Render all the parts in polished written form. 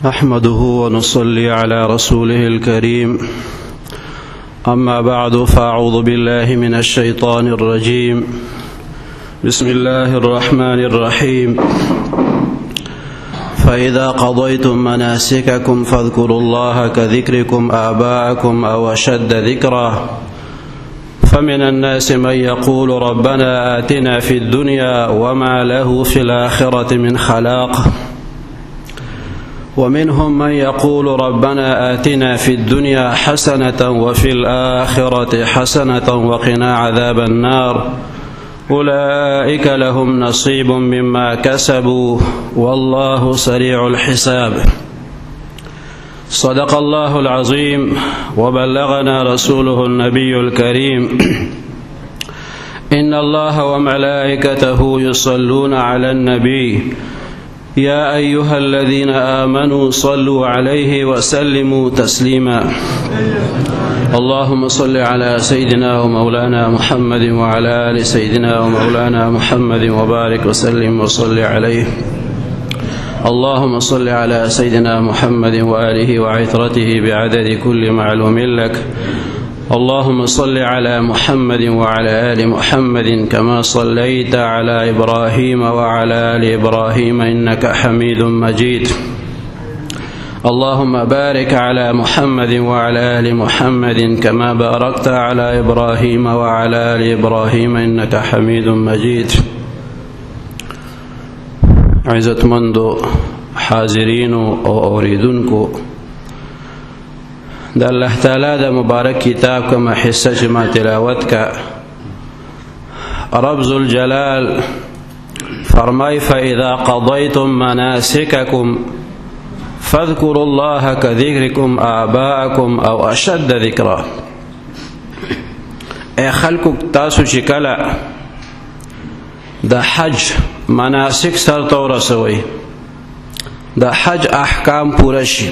نحمده ونصلي على رسوله الكريم أما بعد فأعوذ بالله من الشيطان الرجيم بسم الله الرحمن الرحيم فإذا قضيتم مناسككم فاذكروا الله كذكركم آباءكم أو أشد ذكرا فمن الناس من يقول ربنا آتنا في الدنيا وما له في الآخرة من خلاق ومنهم من يقول ربنا آتنا في الدنيا حسنة وفي الآخرة حسنة وقنا عذاب النار أولئك لهم نصيب مما كسبوا والله سريع الحساب. صدق الله العظيم وبلغنا رسوله النبي الكريم إن الله وملائكته يصلون على النبي يا أيها الذين آمنوا صلوا عليه وسلموا تسليما. اللهم صل على سيدنا ومولانا محمد وعلى آل سيدنا ومولانا محمد وبارك وسلم وصل عليه. اللهم صل على سيدنا محمد وآله وعترته بعدد كل معلوم لك. اللهم صل على محمد وعلى آل محمد كما صليت على إبراهيم وعلى آل إبراهيم إنك حميد مجيد. اللهم بارك على محمد وعلى آل محمد كما باركت على إبراهيم وعلى آل إبراهيم إنك حميد مجيد. عزتمندو حاضرینو او اوریدونکو د الله تعالی د مبارک کتاب کما حصہ چې ما تلاوت کا رب ذوالجلال فرمای فاذا قضيتم مناسككم فاذكروا الله كذكركم آباءكم او اشد ذکرا. اے خلقو تاسو چې کله د حج مناسک سرته ورسوي د حج احکام پوره شي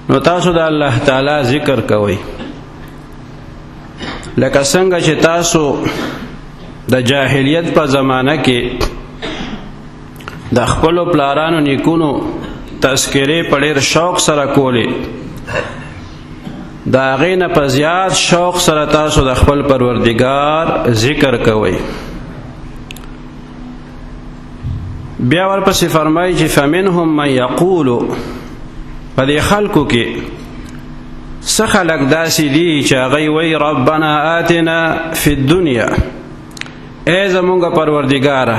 نو تاسو د الله تعالی ذکر کوئ لکه څنګه چې تاسو د جاهلیت په زمانه کې د خپل پلارانو نیکونو تذکرې په ډېر شوق سره کولې د هغې نه په زیات شوق سره تاسو د خپل پروردګار ذکر کوئ. بیا ورپسې فرمایي چې فمنهم من یقول په دې خلکو کې څه خلک داسې دي چې هغوی وایي ربنا آتنا فی الدنیا ای زمونږ پروردګاره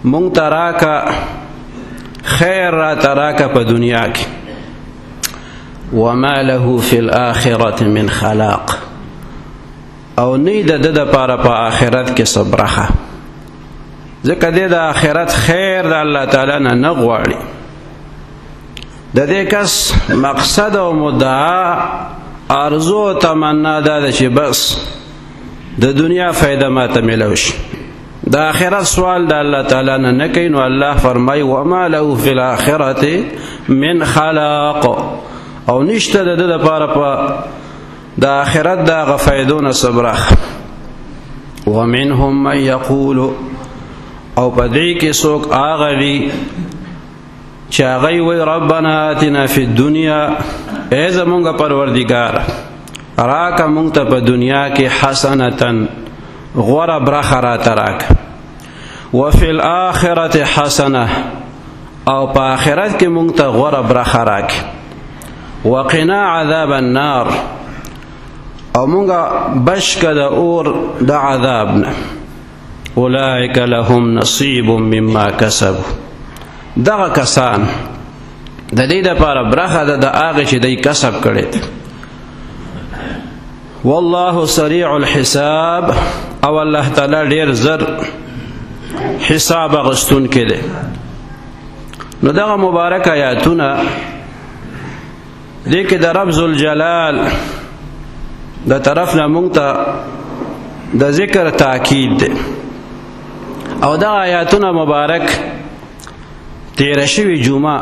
مونږ ته راکه خیر راته راکه په دنیا کې وما له فی الآخرة من خلاق او نه د ده دپاره په آخرت کې څه برخه ځکه دی د آخرت خیر د الله تعالی نه غواړي. د دې کس مقصد او مدعا ارزو او تمنا ده چې بس د دنیا فایده ماته ملو شي د آخرت سوال د الله تعالی نه کوي نو الله فرمایي وما له فی الآخرة من خلاق او نشته د ده دپاره په د آخرت د هغه فایدو نه څه برخه. ومنهم من یقول او په دې کې څوک هغه دي چې هغوی وایي ربنا آتنا فی الدنیا ای زمونږ پروردګار راکه مونږ ته په دنیا کې حسنتا غوره برخه راته راکه وفي الآخرة حسنه او په آخرت کې مونږ ته غوره برخه راکه وقنا عذاب النار او مونږ بچ که د اور د عذاب نه اولئک لهم نصیب مما کسبوا. دغه کسان د دې دپاره برخه ده د هغې چې دی کسب کړی دی. والله سریع الحساب او الله تعالی ډېر زر حساب اخیستونکی دی. نو دغه مبارک آیاتونه دې کې د رب ذوالجلال د طرف نه مونږ ته د ذکر تاکید دی او دغه آیاتونه مبارک تیره شوی جمعه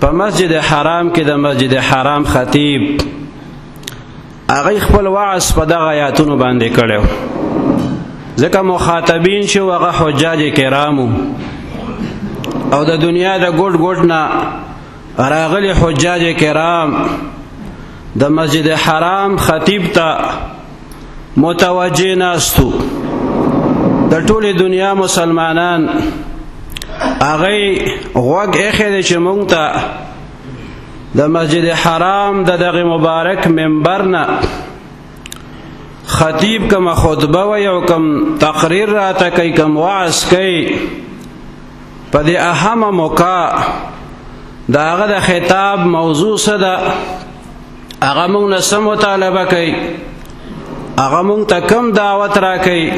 په مسجد حرام کې د مسجد حرام خطیب هغه خپل وعظ په دغه آیاتونو باندې کړی ځکه مخاطبین چې هغه حجاج کرامو او د دنیا د ګوټ ګوټ نه راغلي حجاج کرام د مسجد حرام خطیب ته متوجه ناستو. د ټولې دنیا مسلمانان هغه غوږ ایښی دی چې مونږ ته د مسجد حرام د دغه مبارک منبر نه خطیب کم خطبه وی او کم تقریر راته کوي، کم وعظ کوي، په دې اهمه موقع د هغه د خطاب موضوع څه ده، هغه مونږ نه څه مطالبه کوي، هغه مونږ ته کم دعوت را کوي،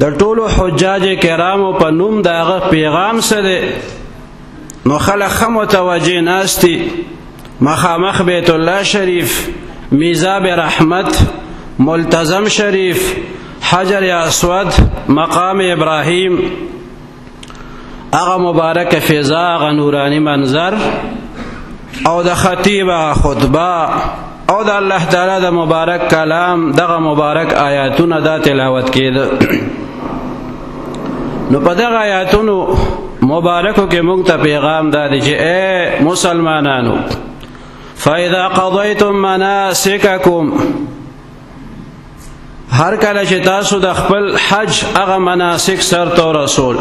د ټولو حجاج کرامو په نوم د هغه پیغام څه دی. نو خلک ښه متوجه ناستی. مخامخ بیت الله شریف، میزاب رحمت، ملتزم شریف، حجر اسود، مقام ابراهیم، هغه مبارک فضا، هغه نورانی منظر او د خطیب خطبه او د الله تعالی د مبارک کلام، دغه مبارک آیاتونه دا تلاوت کېده. نو په دغه آیاتونو مبارکو کې مونږ ته پیغام دا دی چې اے مسلمانانو، فاذا قضیتم مناسککم، هر کله چې تاسو د خپل حج هغه مناسک سرته ورسول،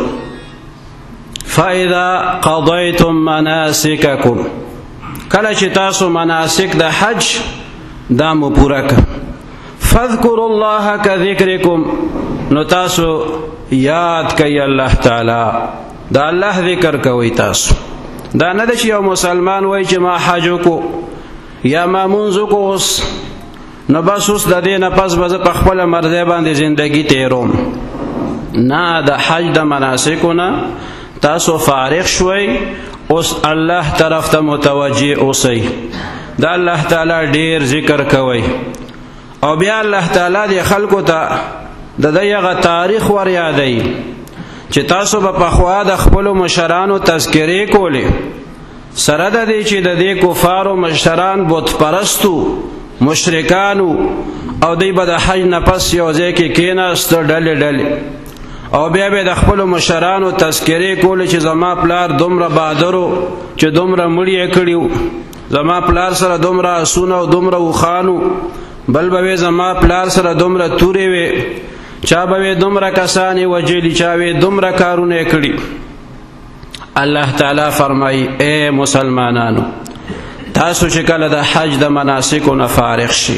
فاذا قضیتم مناسککم، کله چې تاسو مناسک د حج دا مو پوره کړ، فاذکروا الله کذکرکم، نو تاسو یاد کوي الله تعالی، دا الله ذکر کوي تاسو. دا نه ده چې یو مسلمان وای چې ما حج وکړو یا ما مونځ وکړو اوس نو بس اوس د دې نه پس به زه په خپله مرضۍ باندې زندګي تیروم. نه، د حج د مناسکو نه تاسو فارغ شوئ، اوس الله طرف ته متوجه اوسئ، د الله تعالی ډیر ذکر کوئ، او بیا الله تعالی د خلکو ته د دغه تاریخ ور یادوي چې تاسو به پخوا د خپلو مشرانو تذکرې کولې، سره د دې چې د دې کفارو مشران بت پرستو مشرکانو، او دوی به د حج نه پس یو ځای کې کېناسته ډلې ډلې، او بیا به د خپلو مشرانو تذکرې کولې چې زما پلار دومره بهادرو چې دومره مړي یې کړي، زما پلار سره دومره اسونه او دومره اوښانو، بل به زما پلار سره دومره تورې وې، چا به دومره کسانې وجلي، چا به دومره کارونه کړي. الله تعالی فرمایي اے مسلمانانو، تاسو چې کله د حج د مناسکو نه فارغ شي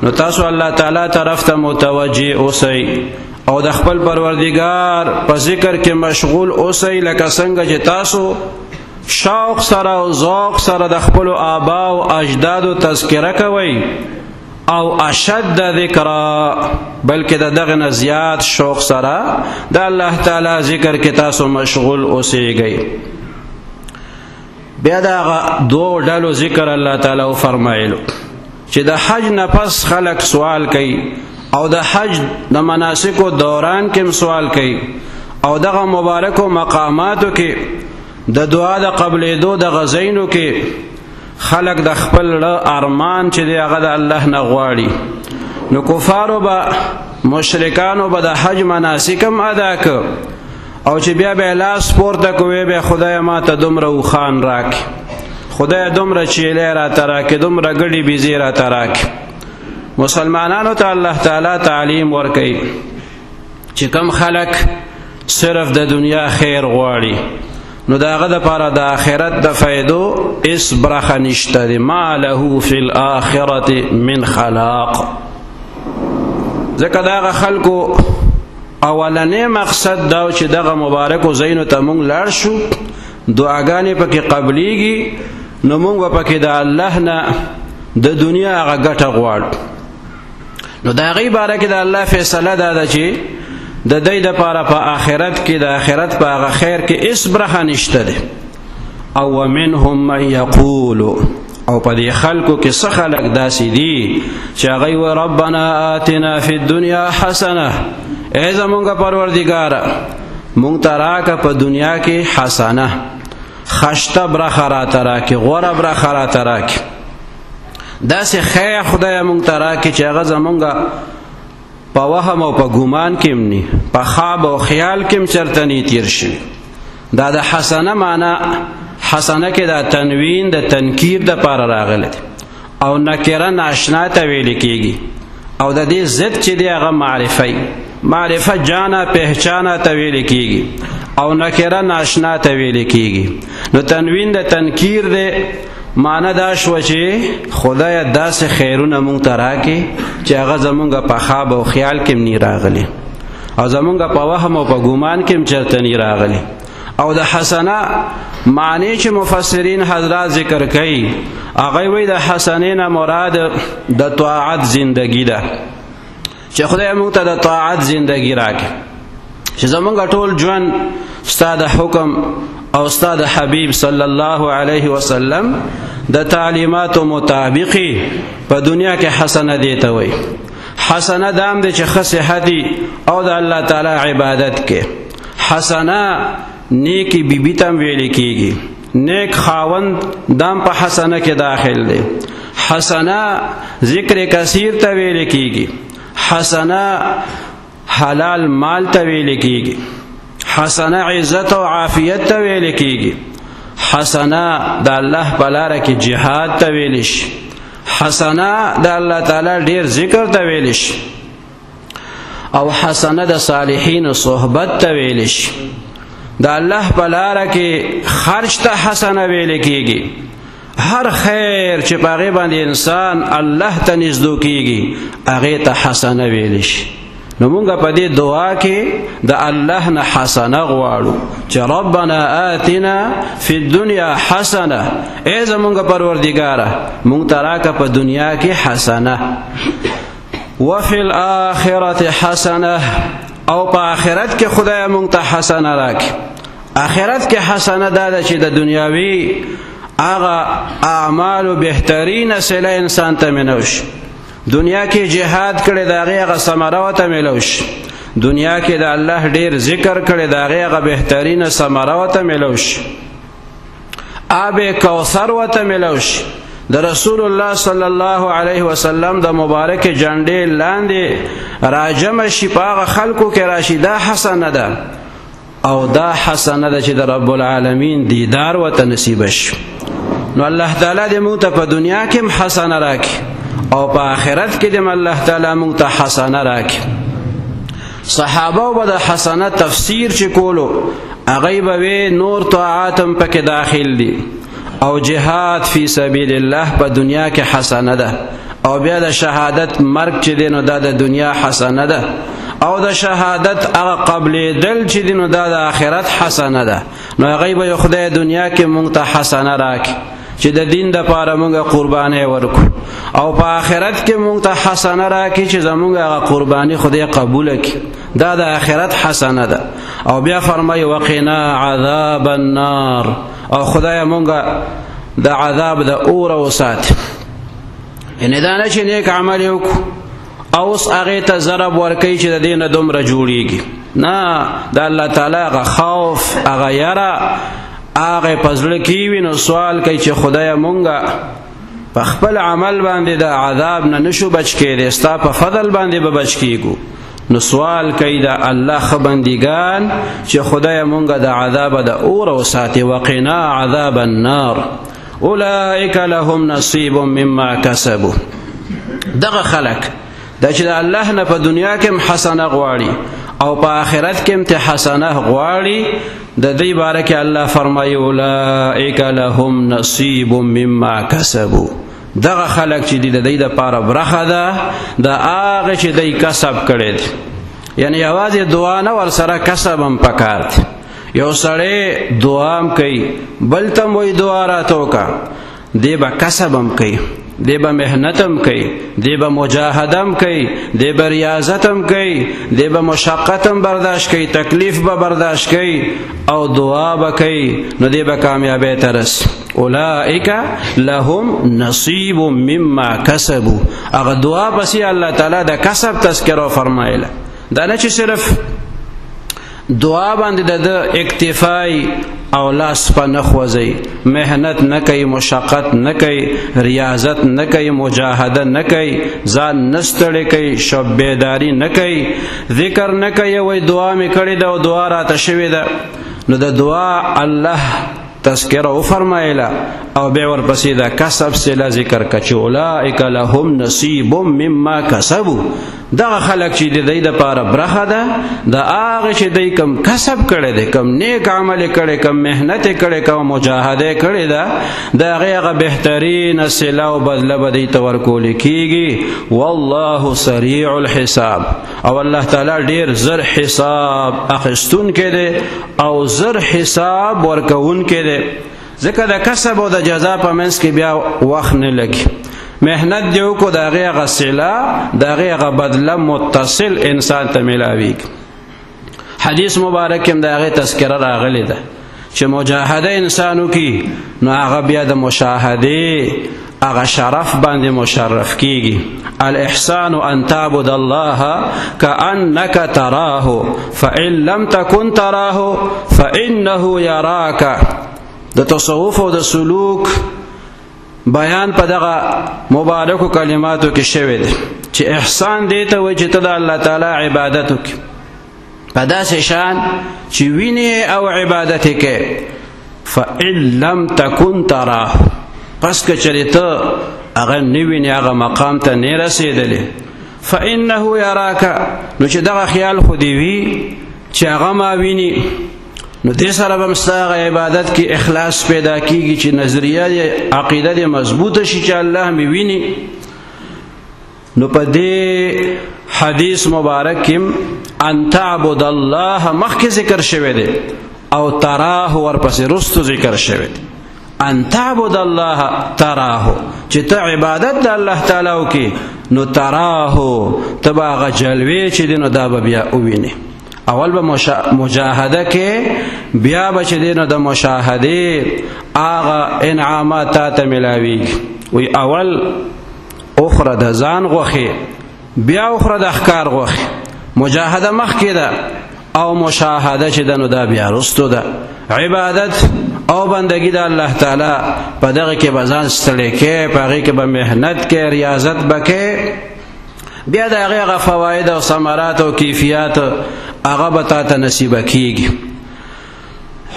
نو تاسو الله تعالی طرف ته متوجه اوسئ او د خپل پروردگار په ذکر کې مشغول اوسئ، لکه څنګه چې تاسو شوق سره او ذوق سره د خپل آبا او اجدادو تذکره کوئ، او اشد ذکر، بلکې د دغه نه زیات شوق سره د الله تعالی ذکر کې تاسو مشغول اوسئ. بیا دا دو ډلو ذکر الله تعالی فرمایلو چې د حج نه پس خلق سوال کوي، او د حج د مناسکو دوران کې سوال کوي، او دغه مبارکو مقاماتو کې د دعا د قبلېدو د غزینو کې خلق د خپل ارمان چې دی هغه د الله نه غواړي. نو کفارو به مشرکانو به د حج مناسکم ادا که، او چې بیا به لاس پورته کوي به خدای ما ته دومره اوښان راکړي، خدای دومره چیلې راته راکړي، دومره ګډې بیزې راته راکړي. مسلمانانو ته الله تعالی تعلیم ورکوي چې کم خلق صرف د دنیا خیر غواړي نو دا هغه دپاره د آخرت د فایدو هیڅ برخه نشته دی. ما له فی الاخرة من خلاق. ځکه د هغه خلکو اولنی مقصد دا چې دغه مبارکو ځایونو ته مونږ لاړ شو، دعاګانې پکې قبلیږي، نو مونږ به پکې د الله نه د دنیا هغه ګټه غواړو. نو د هغې باره کې د الله فیصله دا ده چې د دې دپاره په آخرت کې د آخرت په هغه خیر کې هیڅ برخه نشته دی. او ومنهم من یقول، او په دې خلکو کې څه خلک داسې دي چې هغوی وایي ربنا آتنا فی الدنیا حسنه، ای زمونږ پروردګاره مونږ ته راکه په دنیا کې حسنه، خشته برخه راته راکې، غوره برخه راته راکې، داسې خیر خدایه مونږ ته راکې چې هغه زمونږ په وهم او په ګمان کې هم نی، په خواب او خیال کې هم چرته نی تیر شي. دا د حسنه معنا حسنه کې دا تنوین د تنکیر د پاره راغلی او نکره ناشنا ته ویل کیږي او د دې ضد چې دی هغه معرفه جانا پہچانا ته ویل کیږي او نکره ناشنا ته ویل کیږي نو تنوین د تنکیر دی معنا دا شو چې خدای داسې خیرونه مونږ ته راکې چې هغه زمونږ په خواب او خیال کې نی راغلی او زمونږ په وهم او په ګومان کې چرته نی راغلی او د حسنه معنی چې مفسرین حضرات ذکر کوي هغه وی د حسنه نه مراد د طاعت زندگی ده چې خدای موږ ته د طاعت زندگی راکړي چې زمونږ ټول ژوند استاد حکم او استاد حبیب صلی الله علیه وسلم د تعلیمات مطابقی په دنیا کې حسنه دیته وي حسنه دام د چې صحت او د الله تعالی عبادت کې حسنه نیکی بیبی تم ویل کیږي نیک خاوند دام په حسنه کې داخل دی حسنه ذکر کثیر ته ویل کیږي حسنه حلال مال ته ویل کیږي حسنه عزت او عافیت ته ویل کیږي حسنه د الله په لار کې jihad ته ویل شي حسنه د الله تعالی ډیر ذکر ته ویل شي او حسنه د صالحین صحبت ته ویل شي د الله په لار کې خرج ته حسنه ویل کیږي هر خیر چې په هغه باندې انسان الله ته نږدې کیږي هغه ته حسنه ویل شي نو مونږ په دې دعا کې د الله نه حسنه غواړو چې ربنا آتنا فی الدنیا حسنه ای زمونږ پروردګاره مونږ ته راکه په دنیا کې حسنه وفي الآخرة حسنه او په آخرت کې خدای مونږ ته حسنه راکړي آخرت کې حسنه دا چې د دنیاوی هغه اعمال بهترین صله انسان ته منوش دنیا کې jihad کړي دا هغه ثمره وته ملوش دنیا کې د الله ډیر ذکر کړي دا هغه بهترین ثمره وته ملوش آب کوثر وته ملوش د رسول الله صلی الله علیه وسلم د مبارک جنډې لاندې راجم شي په خلکو کې راشده حسنه ده او دا حسنه ده چې د رب العالمین دیدار وته نصیب شي نو الله تعالی دې موږ ته په دنیا کې حسنه راکړي او په آخرت کې دې الله تعالی موږ ته حسنه راکړي صحابه به د حسنه تفسیر چې کولو هغه به نور طاعاتم پکې داخل دي او جهاد فی سبیل الله په دنیا کې حسنه ده او بیا د شهادت مرګ چې دینو دا د دنیا حسنه ده او د شهادت هغه قبل دل چې دینو دا د آخرت حسنه ده نو هغه به خدای دنیا کې مونږ ته حسنه راکړي چې د دین د پاره مونږه قرباني ورکو او په آخرت کې مونږ ته حسنه راکړي چې زمونږ هغه قرباني خدای قبول کړي دا د آخرت حسنه ده او بیا فرمایي وقنا عذاب النار او خدای مونږه د عذاب د اور او سات ان دا نه چې نیک عمل وکړو او اوس هغه ته ضرب ورکړي چې د دین دومره جوړیږي نه د الله تعالی هغه خوف هغه یاره هغه پزړه کې وینو سوال کوي چې خدای مونږه په خپل عمل باندې د عذاب نه نشو بچ کېدای ستا په فضل باندې به بچ کېږو نو سوال کوي د الله خبندگان چې خدای مونږه د عذاب د اور او ساتي وقنا عذاب النار اولئک لهم نصیب مما کسبوا دغه خلق دا چې د الله نه په دنیا کې حسنه غواړي او په آخرت کې هم حسنه غواړي د دې باره کې الله فرمایي اولئک لهم نصیب مما کسبوا دغه خلق چې د دې لپاره برخه ده د هغه چې دوی کسب کړي دي یعنی یوازې دعا نه ور سره کسب هم پکار دي یو سړی دعا هم کوي بل تم وی دعا راتو کا دی به کسب هم کوي دی به محنت هم کوي دی به مجاهده هم کوي دی به ریاضت هم کوي دی به مشقت هم برداشت کوي تکلیف به برداشت کوي او دعا به کوي نو دی به کامیابی ته رسي اولئک لهم نصیب مما کسبوا هغه دعا پسې الله تعالی د کسب تذکره فرمایله دا نه چې صرف دعا باندې د اکتفای او لاس په نخوځي مهنت نه کوي مشقت نه کوي ریاضت نه کوي مجاهده نه کوي ځان نستړی کوي شب بیداری نه کوي ذکر نه کوي وای دعا می کړې ده او دعا راته شوې ده نو د دعا الله تذکره و فرمایله او بیا ورپسې د کسب صله ذکر کړه چې اولئک لهم نصیب مما کسبوا دغه خلک چې د دوی دپاره برخه ده د هغه چې دوی کم کسب کړی دی کم نیک عمل کړی کم محنت کړی کم مجاهده کړې ده د هغې هغه بهترینه صله او بدله به دوی ته ورکولی کېږي والله سریع الحساب او الله تعالی ډېر زر حساب اخیستونکی دی او زر حساب ورکوونکی دی ځکه د کسب او د جزا په منځ کې بیا وخت نه لګي محنت دی وکړو د هغې هغه صله د هغې هغه بدله متصل انسان ته میلاویږي حدیث مبارک کې هم د هغې تذکره راغلې ده چې مجاهده انسان وکړي نو هغه بیا د مشاهدې هغه شرف باندې مشرف کیږي الاحسان ان تعبد الله كأنك تراه فإن لم تكن تراه فإنه يراك د تصوف او د سلوک بیان په دغه مبارکو کلماتو کې شوی دی چې احسان دی ته وایي چې ته د الله تعالی عبادت وکړې په داسې شان چې وینې او عبادت یې کوې فإن لم تكن تراه پس که چېرې ته هغه نه وینې هغه مقام ته نه رسېدلې فإنه یراک نو چې دغه خیال خو دې وي چې هغه ما ویني نو دې سره به ستا هغه عبادت کې اخلاص پیدا کېږي چې نظریه دې عقیده دې مضبوطه شي چې الله مې ویني نو په دې حدیث مبارک کې ان تعبد الله مخکې ذکر شوی دی او تراه ورپسې رستو ذکر شوی دی ان تعبد الله تراه چې ته عبادت د الله تعالی وکړې نو تراه ته به هغه جلوې چې دی نو دا به بیا ووینې اول به مجاهده کې بیا به چې دی نو د مشاهدې هغه انعامات تا ته میلاویږي وی اول اخره د ځان غوښې بیا اخره د ښکار غوښې مجاهده مخکې ده او مشاهده چې ده نو دا بیا رستو ده عبادت او بندگی د الله تعالی په دغه کې به ځان ستړی کې په هغې کې به محنت کې ریاضت به کې بیا د هغې هغه فواید او ثمرات او کیفیات هغه به تا ته نصیبه کېږي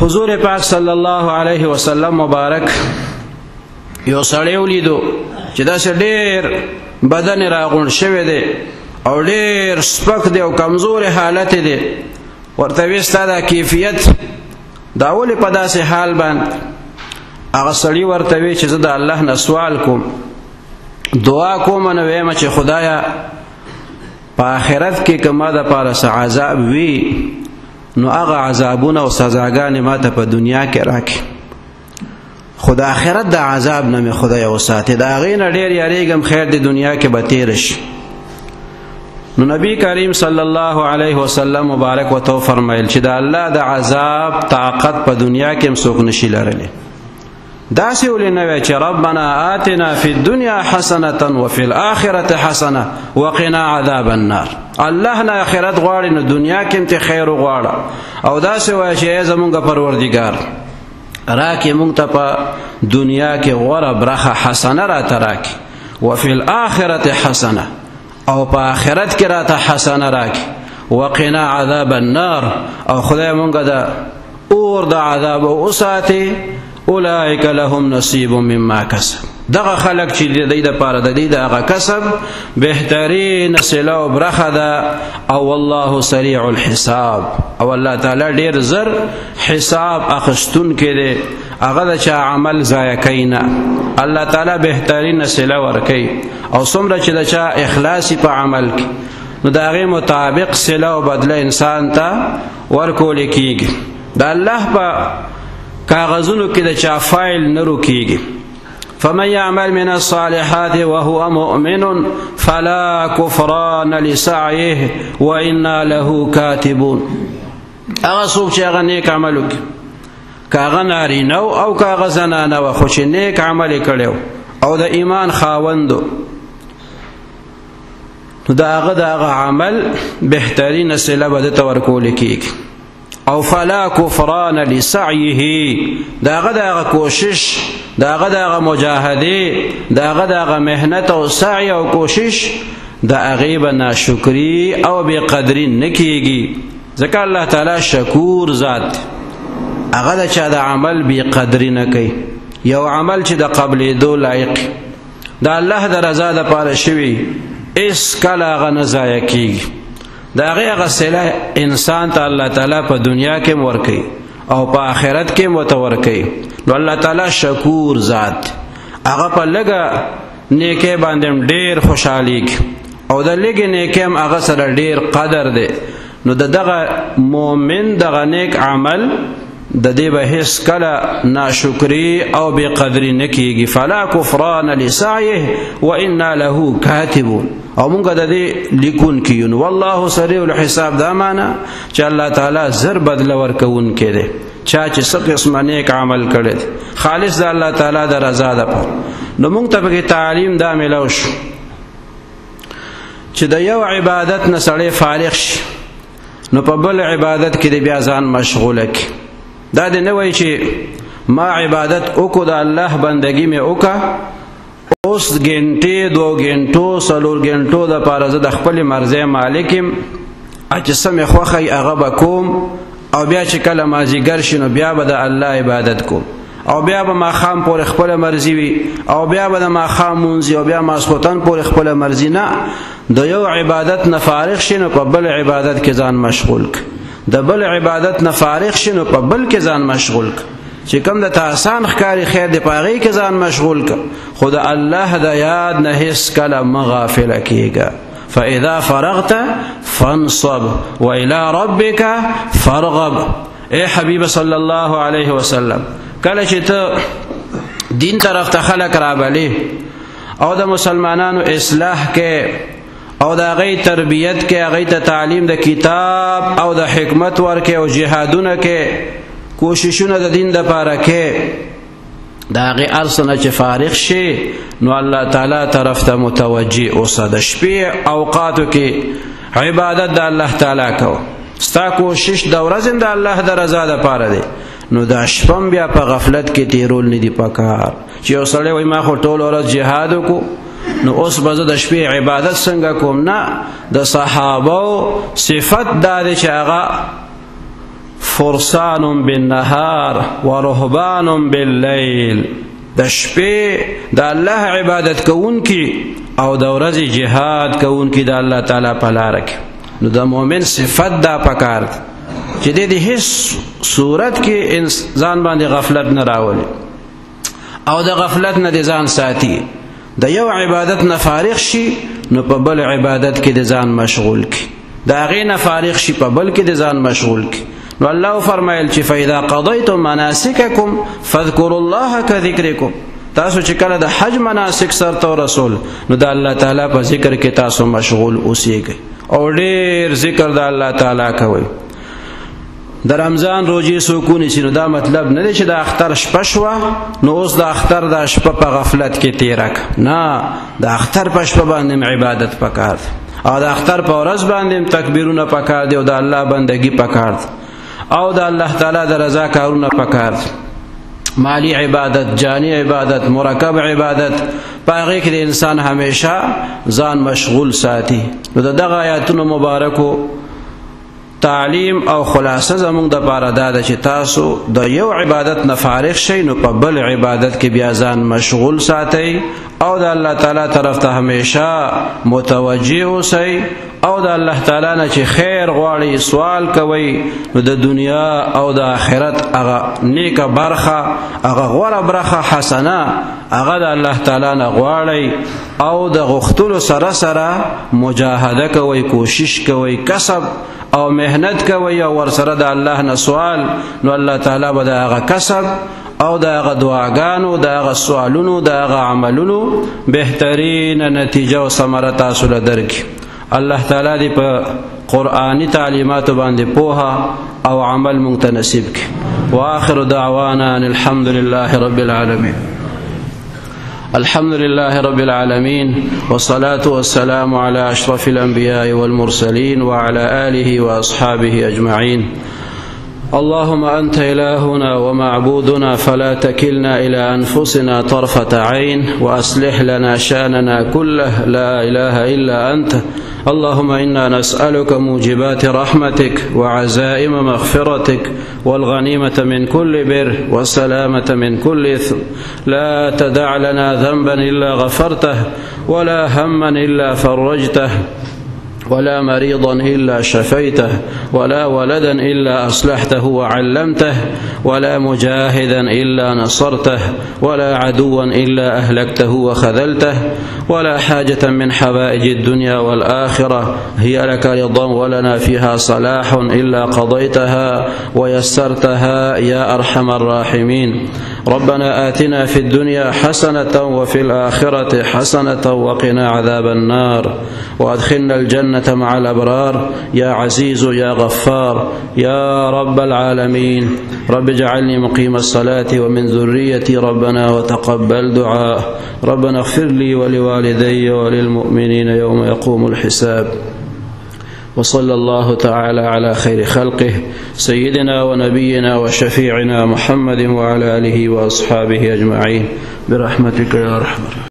حضور پاک صلی الله علیه وسلم مبارک یو سړی ولیدو چې داسې ډېر بدن یې راغونډ شوی دی او ډېر سپک دی او کمزورې حالت دی ورته ویې ستا دا کیفیت دا ولې په داسې حال باندې هغه سړي ورته وی چې زه د الله نه سوال کوم دعا کوم نو ویم چې خدایا په آخرت کې که ما دپاره څه عذاب وي نو هغه عذابونه او سزاګانې ما ته په دنیا کې راکړي خو د آخرت د عذاب نه مې خدای وساتې د هغې نه ډېر یاریږم خیر د دنیا کې به تېره شي نو نبی کریم صلی الله علیه وسلم مبارک ورته وفرمیل چې د الله د عذاب طاقت په دنیا کې هم څوک نشي لرلی داسې ولې نه وی چې ربنا آتنا فی الدنیا حسنة وفي الآخرة حسنة وقنا عذاب النار الله نه آخرت غواړي نو دنیا کې هم ته خیر وغواړه او داسې وایه چې ای زمونږ پروردګار راکې مونږ ته په دنیا کې غوره برخه حسنه راته راکې وفي الآخرة حسنة او په آخرت کې راته حسنه راکې وقنا عذاب النار او خدای مونږ د اور د عذاب وساتي اولئک لهم نصیب مما کسب دغه خلق چې د دې دپاره د دې د هغه کسب بهترین صله او برخه ده او والله سریع الحساب او الله تعالی ډیر زر حساب اخیستونکی دی هغه د چا عمل ضایع کوي نه الله تعالی بهترین صله ورکوي او څومره چې د چا اخلاصي په عمل کې نو د هغې مطابق صله او بدله انسان ته ورکولی کېږي د الله په کاغذونو کې د چا فایل نه روکېږي فمن يعمل من الصالحات وهو مؤمن فلا كفران لسعيه وإنا له كاتبون هغه څوک چې هغه نیک عمل وکړي که هغه نارینه او که هغه زنانه وه خو چې نیک عمل یې کړی او د ایمان خاوندو نو د هغه عمل بهترینه صله به دته ورکولی کېږي او فلا کفران لسعیه داغه کوشش داغه مجاهده داغه محنت او سعی او کوشش د هغې به ناشکري او بې قدري نه کېږي ځکه الله تعالی شکور ذات هغه د چا د عمل بی قدری نه کوي. یو عمل چې د قبلېدو لایق د الله د رضا دپاره شوي هېڅ کله هغه نه ضایع کېږي. د هغې هغه صله انسان ته الله تعالی په دنیا کې هم ورکوي او په آخرت کې هم ورته ورکوي. نو الله تعالی شکور ذات، هغه په لږه نیکۍ باندې هم ډېر خوشحالیږي او د لږې نیکۍ هم هغه سره ډېر قدر دی. نو د دغه مؤمن دغه نیک عمل د دې به هیڅ کله ناشکري او بې قدري نه کېږي. فلا کفران لسعیه وانا له کاتبون، او موږ د دې لیکونکي یو. والله سریع الحساب، دا معنی چې الله تعالی زر بدله ورکوونکی دی چا چې څه قسمه نیک عمل کړی دی خالص د الله تعالی د رضا دپاره. نو موږ ته پکې تعلیم دا میلاو شو چې د یو عبادت نه سړی فارغ شي نو په بل عبادت کې د بیا ځان مشغوله کړي. دا دې نه وایي چې ما عبادت وکړو د الله بندګي مې وکړه، اوس ګنټې 2 ګنټو 4 ګنټو دپاره زه د خپلې مرضۍ مالک یم، چې څه مې خوښه یي هغه به کوم، او بیا چې کله مازدیګر شي نو بیا به د الله عبادت کوم، او بیا به ماښام پورې خپله مرضي وي، او بیا به د ماښام مونځ او بیا ماسخوتن پورې خپله مرضي. نه، د یو عبادت نه فارغ شي نو په بل عبادت کې ځان مشغول کړه، د بل عبادت نه فارغ شي نو په بل کې ځان مشغول کړه. چې کوم د آسان ښکاري خیر دی په هغې کې ځان مشغول کړه، خو د الله د یاد نه هېڅ کله مه غافله کېږه. فاذا فرغت فانصب والى ربك فارغب. اے حبیب صلی الله علیه وسلم، کله چې ته دین طرف ته خلق رابلې او د مسلمانانو اصلاح کې او د هغې تربیت کې، هغې ته تعلیم د کتاب او د حکمت ورکې او جهادونه کې کوششونه د دین دپاره کې، د هغې هر څه نه چې فارغ شي نو الله تعالی طرف ته متوجه اوسه. د شپې اوقاتو کې عبادت د الله تعالی کوه، ستا کوشش د ورځې د الله د رضا دپاره دی. نو دا شپم بیا په غفلت کې تیرول نه دي پکار. چې یو سړی وایي ما خو ټول ورځ جهاد وکړو نو اوس به زه د شپې عبادت څنګه کوم؟ نه، د صحابو صفت دا دی چې هغه فرسان بالنهار ورهبان باللیل، د شپې د الله عبادت کوونکي او د ورځې جهاد کوونکي د الله تعالی په لاره کې. نو د مؤمن صفت دا پکار دی چې د هیڅ صورت کې انسان باندې غفلت نه راولي او د غفلت نه د ځان ساتي. د یو عبادت نه فارغ شي نو په بل عبادت کې د ځان مشغول کی، د هغې نه فارغ شي په بل کې د ځان مشغول کی. نو الله فرمایل چې فاذا قضیتم مناسککم فاذکروا الله کذکرکم. تاسو چې کله د حج مناسک سرته ورسول نو د الله تعالی په ذکر کې تاسو مشغول اوسیږئ او ډېر ذکر د الله تعالی کوئ. د رمضان روزې څوک ونیسي نو دا مطلب نه دی چې د اختر شپه شوه نو اوس د اختر دا شپه په غفلت کې تېره کړه. نه، د اختر په شپه باندې هم عبادت پکار دی او د اختر په ورځ باندې هم تکبیرونه پکار دی او د الله بندګي پکار دی او د الله تعالی د رضا کارونه پکار دی. مالی عبادت، جانی عبادت، مرکب عبادت، په هغې کې د انسان همیشه ځان مشغول ساتي. نو د دغه آیاتونو مبارکو تعلیم او خلاصه زمونږ دپاره دا ده چې تاسو د یو عبادت نه فارغ شئ نو په بل عبادت کې بیا ځان مشغول ساتئ او د الله تعالی طرف ته همیشه متوجه اوسئ او د الله تعالی نه چې خیر غواړئ سوال کوئ نو د دنیا او د آخرت هغه نیکه برخه، هغه غوره برخه حسنه، هغه د الله تعالی نه غواړئ او د غوښتلو سره سره مجاهده کوئ، کوشش کوئ، کسب او محنت کوي او ورسره د الله نه سوال. نو الله تعالی به د هغه کسب او د هغه دعاګانو، د هغه سوالونو، د هغه عملونو بهترین نتیجه او ثمره تاسو له درکړي. الله تعالی دې په قرآني تعلیماتو باندې پوهه او عمل مونږ ته نصیب کړي. واخر دعوانا ان الحمد لله رب العالمين. الحمد لله رب العالمين والصلاة والسلام على أشرف الأنبياء والمرسلين وعلى آله وأصحابه أجمعين. اللهم أنت إلهنا ومعبودنا فلا تكلنا إلى أنفسنا طرفة عين، وأصلح لنا شأننا كله، لا إله إلا أنت. اللهم إنا نسألك موجبات رحمتك وعزائم مغفرتك والغنيمة من كل بر والسلامة من كل إثم. لا تدع لنا ذنبا إلا غفرته، ولا هما إلا فرجته، ولا مريضا إلا شفيته، ولا ولدا إلا أصلحته وعلمته، ولا مجاهدا إلا نصرته، ولا عدوا إلا أهلكته وخذلته، ولا حاجة من حوائج الدنيا والآخرة هي لك رضا ولنا فيها صلاح إلا قضيتها ويسرتها يا أرحم الراحمين. ربنا آتنا في الدنيا حسنة وفي الآخرة حسنة وقنا عذاب النار، وأدخلنا الجنة مع الأبرار يا عزيز يا غفار يا رب العالمين. رب اجعلني مقيم الصلاة ومن ذريتي ربنا وتقبل دعاء. ربنا اغفر لي ولوالدي وللمؤمنين يوم يقوم الحساب. وصلى الله تعالى على خير خلقه سيدنا ونبينا وشفيعنا محمد وعلى آله وأصحابه أجمعين برحمتك يا أرحم الراحمين.